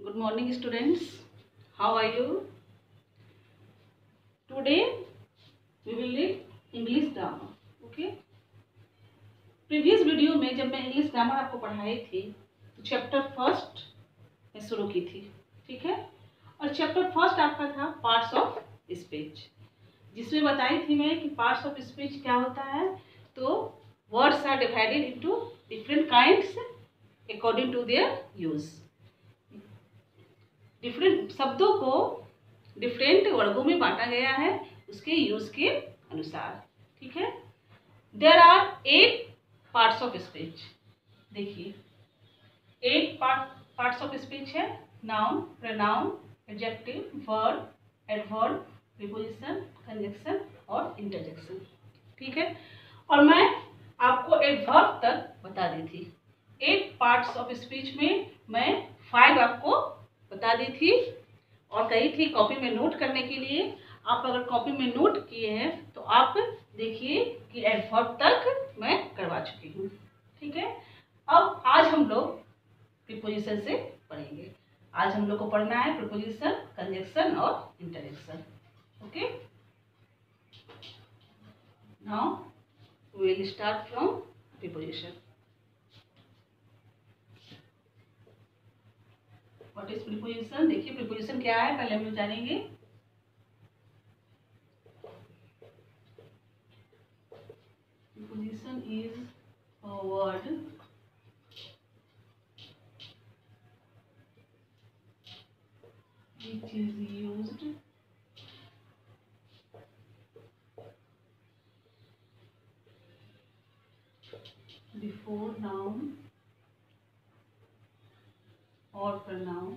Good morning students. How are you? Today we will read English grammar. Okay? Previous video में जब मैं English grammar आपको पढ़ाई थी तो चैप्टर फर्स्ट में शुरू की थी, ठीक है। और चैप्टर फर्स्ट आपका था पार्ट्स ऑफ स्पीच, जिसमें बताई थी मैं कि पार्ट्स ऑफ स्पीच क्या होता है। तो words are divided into different kinds according to their use. Different शब्दों को डिफरेंट वर्गों में बांटा गया है उसके यूज के अनुसार, ठीक है। There are 8 parts of speech. देखिए 8 पार्ट्स ऑफ स्पीच है। Noun, pronoun, adjective, verb, adverb, preposition, conjunction और इंटरजेक्शन, ठीक है। और मैं आपको एडवर्ब तक बता दी थी। 8 पार्ट्स ऑफ स्पीच में मैं 5 आपको बता दी थी और कही थी कॉपी में नोट करने के लिए। आप अगर कॉपी में नोट किए हैं तो आप देखिए कि एडवर्ब तक मैं करवा चुकी हूँ, ठीक है। अब आज हम लोग प्रीपोजिशन से पढ़ेंगे। आज हम लोग को पढ़ना है प्रीपोजिशन, कंजंक्शन और interjection. Okay, now we will start from preposition. What is preposition? देखिए प्रीपोजिशन क्या है पहले हम लोग जानेंगे। Preposition is a word which is used before noun or pronoun,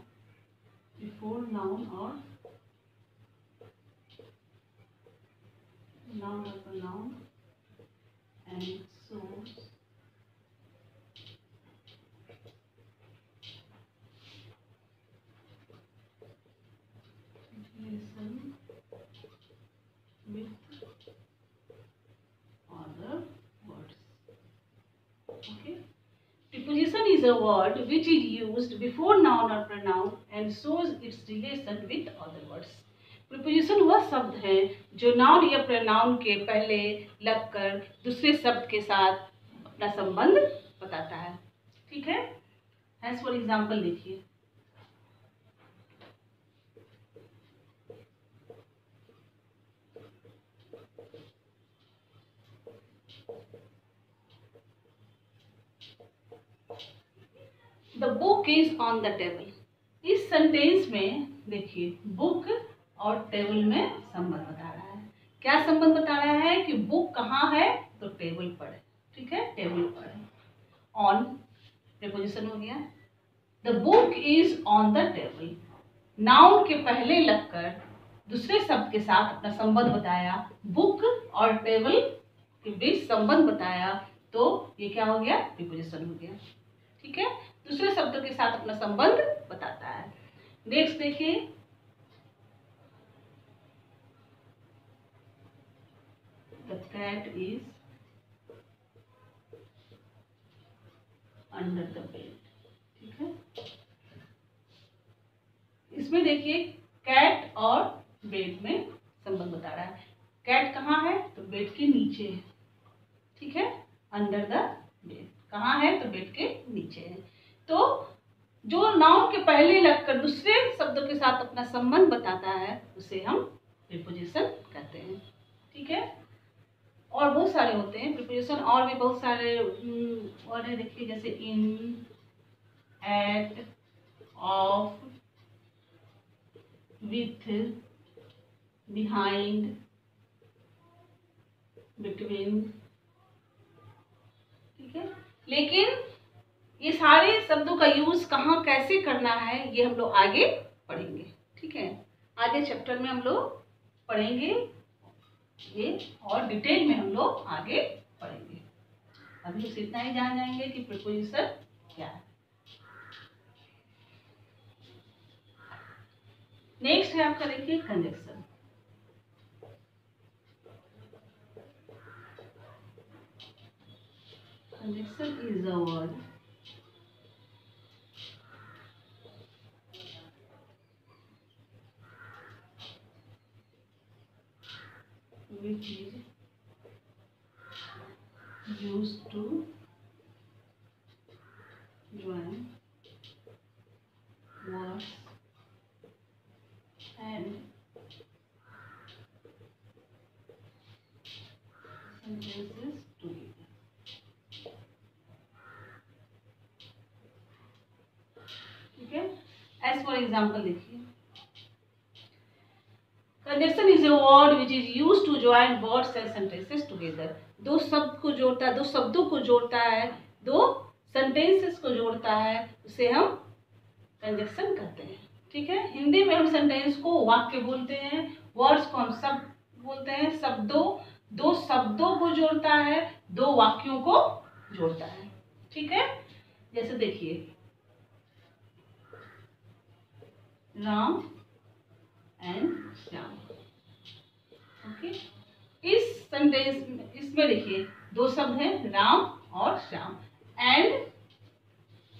before noun or pronoun, and shows relation with other words. Okay. Preposition is a word which is used before noun or pronoun and shows its relation with other words. Preposition वह शब्द है जो noun या pronoun के पहले लगकर दूसरे शब्द के साथ अपना संबंध बताता है, ठीक है। एज फॉर एग्जाम्पल देखिए, the book is on the table. इस सेंटेंस में देखिए बुक और टेबल में संबंध बता रहा है। क्या संबंध बता रहा है कि बुक कहाँ है तो टेबल पर है, ठीक है, टेबल पर है। ऑन प्रीपोजिशन हो गया। The book is on the table, noun के पहले लगकर दूसरे शब्द के साथ अपना संबंध बताया, बुक और टेबल के बीच संबंध बताया, तो ये क्या हो गया? प्रीपोजिशन हो गया, ठीक है। दूसरे शब्दों के साथ अपना संबंध बताता है। नेक्स्ट देखिए, the cat is under the bed, ठीक है। इसमें देखिए कैट और बेड में संबंध बता रहा है। कैट कहाँ है तो बेड के नीचे है, ठीक है। अंडर द बेड कहाँ है तो बेड के नीचे है। तो जो नाउन के पहले लगकर दूसरे शब्दों के साथ अपना संबंध बताता है उसे हम प्रीपोजिशन कहते हैं, ठीक है। और बहुत सारे होते हैं प्रीपोजिशन, और भी बहुत सारे वर्ड है। देखिए जैसे in, at, of, with, behind, between, ठीक है। लेकिन ये सारे शब्दों का यूज कहाँ कैसे करना है ये हम लोग आगे पढ़ेंगे, ठीक है। आगे चैप्टर में हम लोग पढ़ेंगे ये और डिटेल में हम लोग आगे पढ़ेंगे। अभी बस इतना ही जान जाएंगे कि प्रीपोजिशन क्या है। नेक्स्ट है आपका देखिए conjunction. Conjunction is a word which is used to join words and sentences together. ठीक है, एज फॉर एग्जाम्पल देखिए, conjunction is a word which is used to join words and sentences together. दो शब्द को जोड़ता है, दो शब्दों को जोड़ता है, दो सेंटेंसेस को जोड़ता है, उसे हम कंजक्शन कहते हैं। ठीक है, हिंदी में हम सेंटेंस को वाक्य बोलते हैं, वर्ड्स को हम शब्द बोलते हैं। दो शब्दों को जोड़ता है, दो वाक्यों को जोड़ता है। ठीक है, जैसे देखिए, राम एंड श्याम। ओके, इस सेंटेंस में, इसमें देखिए दो शब्द हैं, राम और श्याम, एंड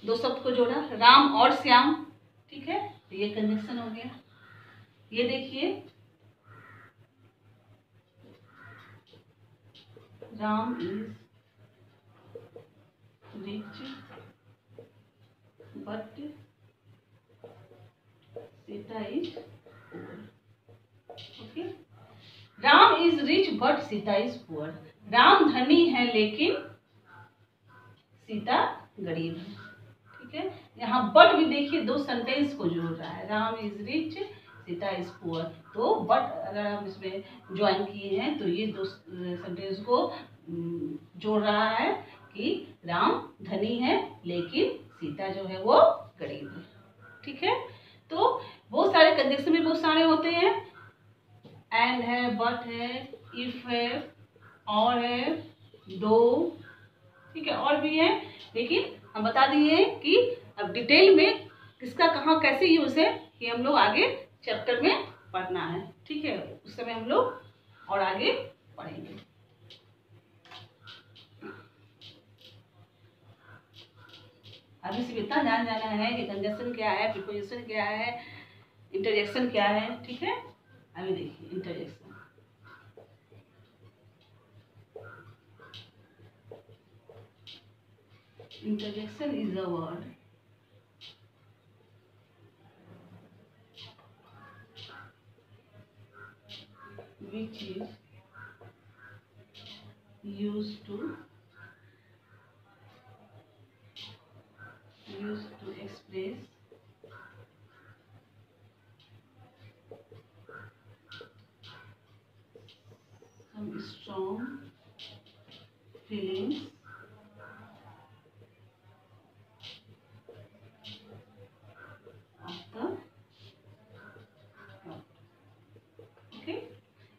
दो शब्द को जोड़ा, राम और श्याम। ठीक है, तो ये कंजक्शन हो गया। ये देखिए, Ram is rich but Sita is poor. Okay, Ram is rich but Sita is poor. Ram धनी है लेकिन सीता गरीब है। ठीक है, यहाँ बट भी देखिए दो सेंटेंस को जोड़ रहा है, Ram is rich Sita is poor. तो बट अगर हम इसमें ज्वाइन किए हैं तो ये दो सेंटेंस को जोड़ रहा है कि राम धनी है लेकिन सीता जो है वो गरीब है। ठीक है, तो बहुत सारे कंजक्शन भी बहुत सारे होते हैं, एंड है, बट है, इफ है, और है, दो। ठीक है, और भी है, लेकिन हम बता दिए कि अब डिटेल में किसका कहाँ कैसे यूज है कि हम लोग आगे चैप्टर में पढ़ना है। ठीक है, उस समय हम लोग और आगे पढ़ेंगे। अभी सिर्फ इतना जान जाना है कि कंजक्शन क्या है, प्रीपोजिशन क्या है, इंटरजेक्शन क्या है। ठीक है, अभी देखिए interjection. Interjection is a word which is used to express some strong feelings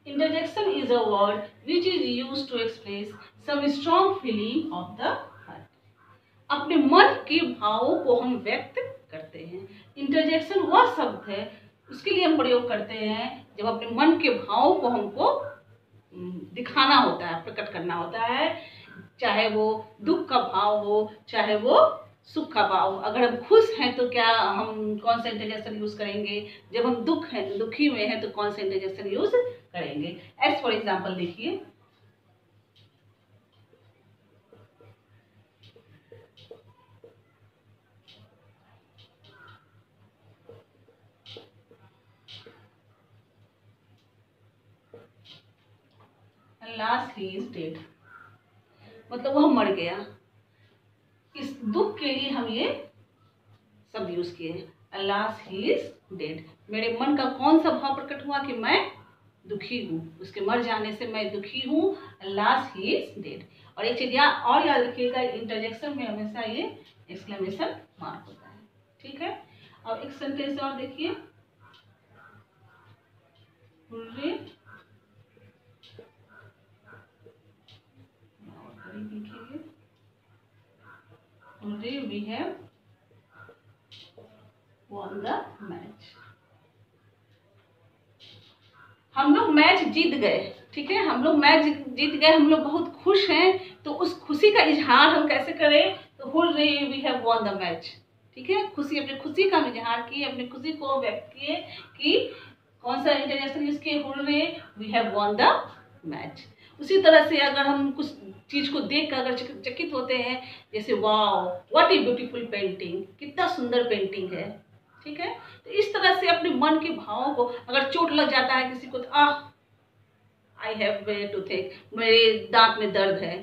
Interjection is a word which is used to express some strong feeling of the heart. अपने मन के भावों को हम व्यक्त करते हैं। इंटरजेक्शन वह शब्द है, उसके लिए हम प्रयोग करते हैं जब अपने मन के भावों को हमको दिखाना होता है, प्रकट करना होता है, चाहे वो दुख का भाव हो, चाहे वो सुख का भाव। अगर हम खुश हैं तो क्या हम कौन सा इंटरजेक्शन यूज करेंगे, जब हम दुख हैं तो दुखी हुए हैं तो कौन सा इंटरजेक्शन यूज करेंगे। एज फॉर एग्जाम्पल देखिए, लास्ट ही इज डेड, मतलब वह मर गया। इस दुख के लिए हम ये शब्द यूज किए, अल्लाह ही इज डेड। मेरे मन का कौन सा भाव प्रकट हुआ कि मैं दुखी हूँ, उसके मर जाने से मैं दुखी हूँ, अल्लाह ही इज डेड। और एक चीज और याद रखिएगा, इंटरजेक्शन में हमेशा ये एक्सक्लेमेशन मार्क होता है। ठीक है, अब एक सेंटेंस और देखिए, Today we have won the match. हम लोग मैच जीत गए। ठीक है, हम लोग मैच जीत गए, हम लोग बहुत खुश हैं। तो उस खुशी का इजहार हम कैसे करें, तो hurray we have won the match. ठीक है, खुशी, अपनी खुशी का इजहार किए, अपनी खुशी को व्यक्त किए कि कौन सा इंटरजेक्शन यूज किए, hurray we have won the match. उसी तरह से अगर हम कुछ चीज को देख कर अगर चकित होते हैं, जैसे wow what a beautiful painting, कितना सुंदर पेंटिंग है, ठीक है। तो इस तरह से अपने मन के भावों को, अगर चोट लग जाता है किसी को तो आई हैव टूथेक, मेरे दांत में दर्द है,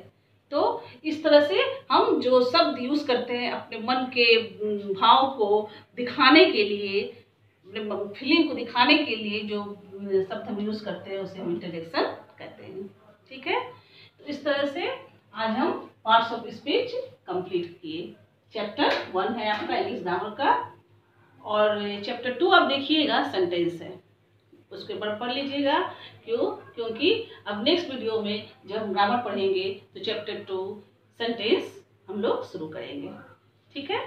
तो इस तरह से हम जो शब्द यूज करते हैं अपने मन के भाव को दिखाने के लिए, अपने फीलिंग को दिखाने के लिए जो शब्द हम यूज करते हैं उसे हम इंटरेक्शन कहते हैं, ठीक है। तो इस तरह से आज हम पार्ट्स ऑफ स्पीच कंप्लीट किए। चैप्टर 1 है आपका इंग्लिश ग्रामर का, और चैप्टर 2 आप देखिएगा सेंटेंस है, उसके ऊपर पढ़ लीजिएगा। क्योंकि अब नेक्स्ट वीडियो में जब हम ग्रामर पढ़ेंगे तो चैप्टर 2 सेंटेंस हम लोग शुरू करेंगे, ठीक है।